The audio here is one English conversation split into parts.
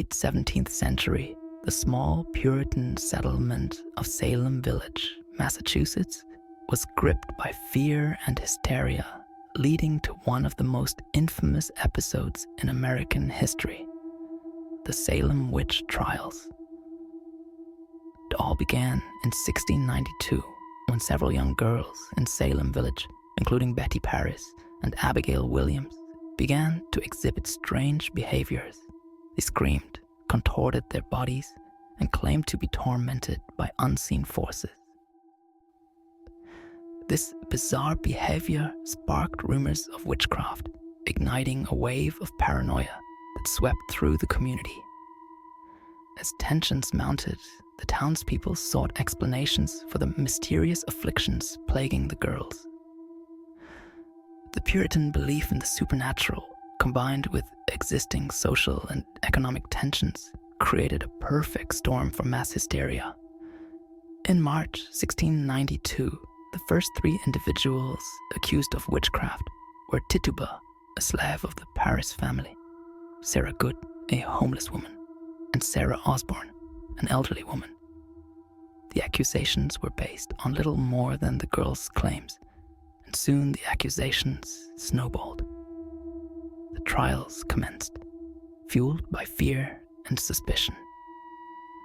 late 17th century, the small Puritan settlement of Salem Village, Massachusetts, was gripped by fear and hysteria, leading to one of the most infamous episodes in American history, the Salem witch trials. It all began in 1692 when several young girls in Salem Village, including Betty Paris and Abigail Williams, began to exhibit strange behaviors. They screamed, contorted their bodies, and claimed to be tormented by unseen forces. This bizarre behavior sparked rumors of witchcraft, igniting a wave of paranoia that swept through the community. As tensions mounted, the townspeople sought explanations for the mysterious afflictions plaguing the girls. The Puritan belief in the supernatural, combined with existing social and economic tensions, created a perfect storm for mass hysteria. In March 1692, the first 3 individuals accused of witchcraft were Tituba, a slave of the Paris family, Sarah Good, a homeless woman, and Sarah Osborne, an elderly woman. The accusations were based on little more than the girls' claims, and soon the accusations snowballed. The trials commenced, fueled by fear and suspicion.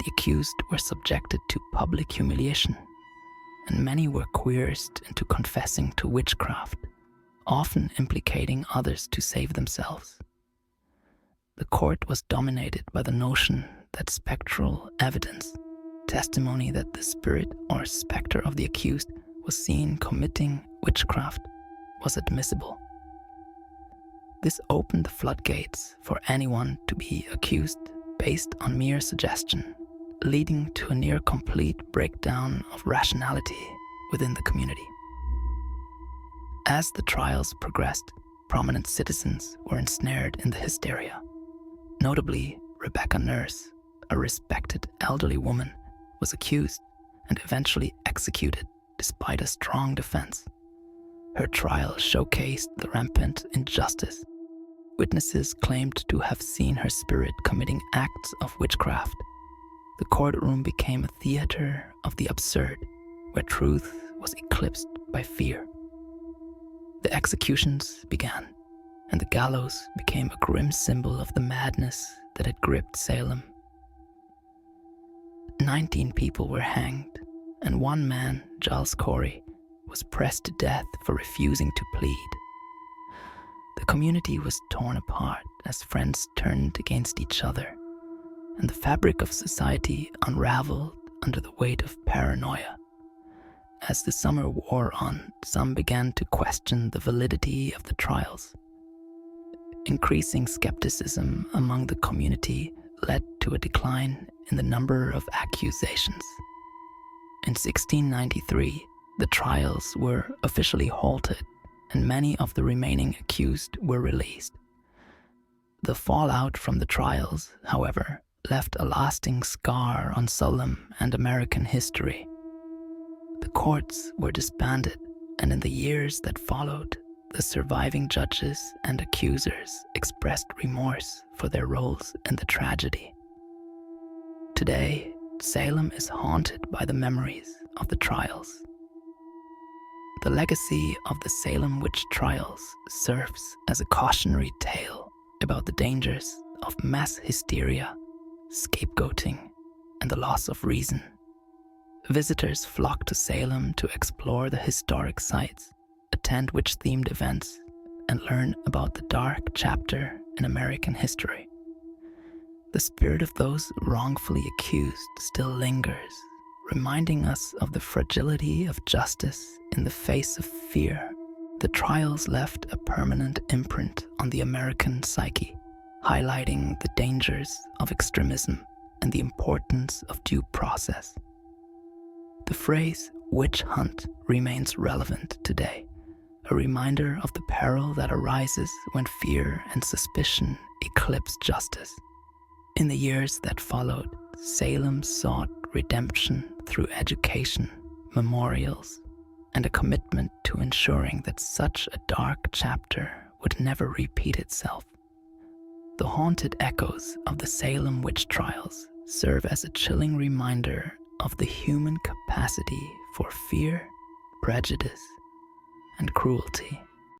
The accused were subjected to public humiliation, and many were coerced into confessing to witchcraft, often implicating others to save themselves. The court was dominated by the notion that spectral evidence, testimony that the spirit or specter of the accused was seen committing witchcraft, was admissible. This opened the floodgates for anyone to be accused based on mere suggestion, leading to a near-complete breakdown of rationality within the community. As the trials progressed, prominent citizens were ensnared in the hysteria. Notably, Rebecca Nurse, a respected elderly woman, was accused and eventually executed despite a strong defense. Her trial showcased the rampant injustice. Witnesses claimed to have seen her spirit committing acts of witchcraft. The courtroom became a theater of the absurd, where truth was eclipsed by fear. The executions began, and the gallows became a grim symbol of the madness that had gripped Salem. 19 people were hanged, and one man, Giles Corey, was pressed to death for refusing to plead. The community was torn apart as friends turned against each other, and the fabric of society unraveled under the weight of paranoia. As the summer wore on, some began to question the validity of the trials. Increasing skepticism among the community led to a decline in the number of accusations. In 1693, the trials were officially halted, and many of the remaining accused were released. The fallout from the trials, however, left a lasting scar on Salem and American history. The courts were disbanded, and in the years that followed, the surviving judges and accusers expressed remorse for their roles in the tragedy. Today, Salem is haunted by the memories of the trials. The legacy of the Salem witch trials serves as a cautionary tale about the dangers of mass hysteria, scapegoating, and the loss of reason. Visitors flock to Salem to explore the historic sites, attend witch-themed events, and learn about the dark chapter in American history. The spirit of those wrongfully accused still lingers, reminding us of the fragility of justice in the face of fear. The trials left a permanent imprint on the American psyche, highlighting the dangers of extremism and the importance of due process. The phrase witch hunt remains relevant today, a reminder of the peril that arises when fear and suspicion eclipse justice. In the years that followed, Salem sought redemption through education, memorials, and a commitment to ensuring that such a dark chapter would never repeat itself. The haunted echoes of the Salem witch trials serve as a chilling reminder of the human capacity for fear, prejudice, and cruelty.